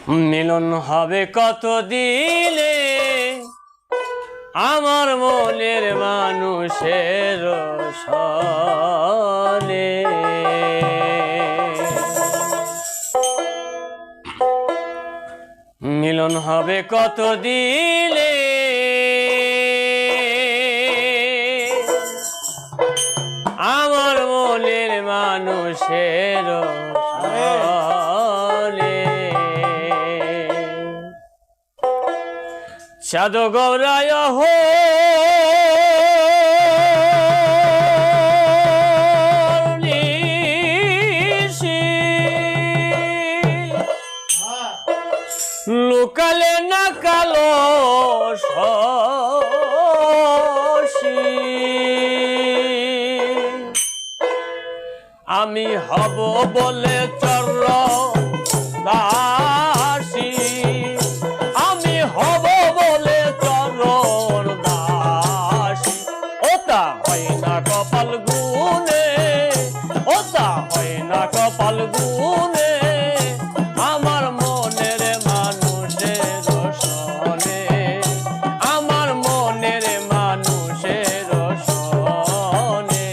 মিলন হবে কত দিনে আমার মনের মানুষের সনে। মিলন হবে কত দিনে আমার মনের মানুষের সনে। চাঁদ গৌরায় হো লোকালে না কালো আমি হব বলে চর দাসী, আমি হব বলে চর দাসী। ওটা হয় না কপাল গুনে, ওটা হয় না কপাল গুনে আমার মনের মানুষের সনে, আমার মনের মানুষের সনে।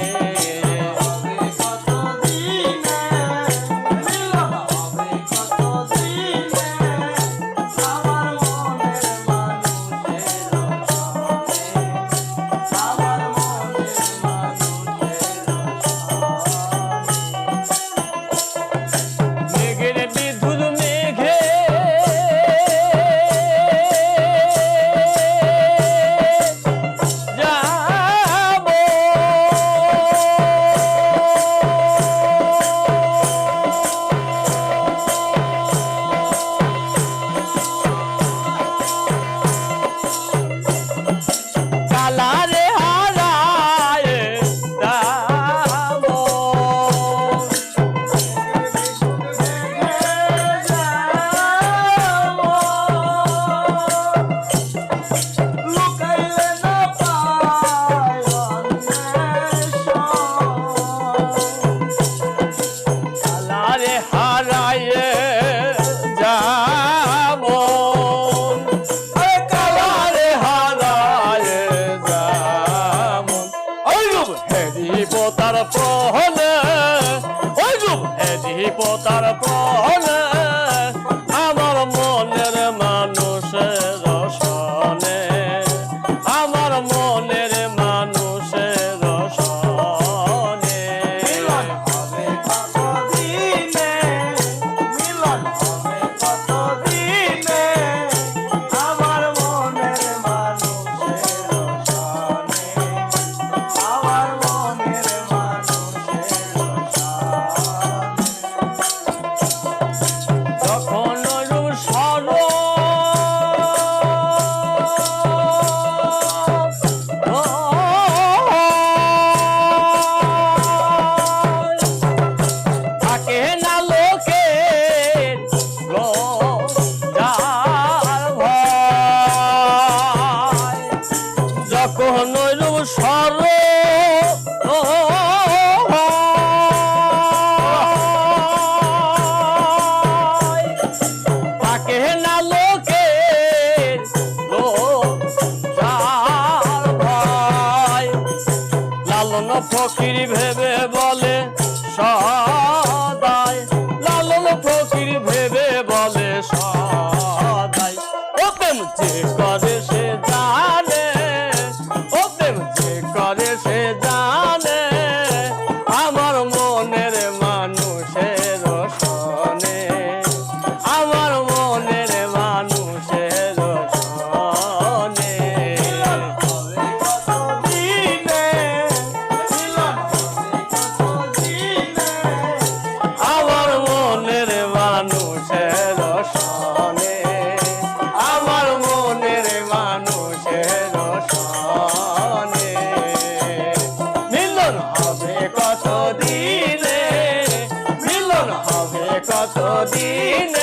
পোতার প্রহনে পোতার প্রহনে আমার মনের মানুষের সনে, আমার মনের মানুষের সনে। মিলন হবে কত দিনে, মিলন হবে কত দিনে আমার মনের মানুষের সনে, আমার মনের মানুষের সনে। যখন সর থাকে না লোকে যখন সর থাকে না লোকে ভয়। লালন ফকির ভেবে বলে সদাই, লালন ফকির ভেবে বলে সদাই। ও প্রেম যে করে সে জানে, ও প্রেম যে করে সে জানে আমার মনের মানুষের সনে, আমার মনের মানুষের সনে। মিলন হবে কত দিনে, মিলন হবে কত দিনে আমার মনের মানুষের সনে, আমার মনের মানুষের সনে। মিলন হবে কত দিনে, মিলন হবে কত দিনে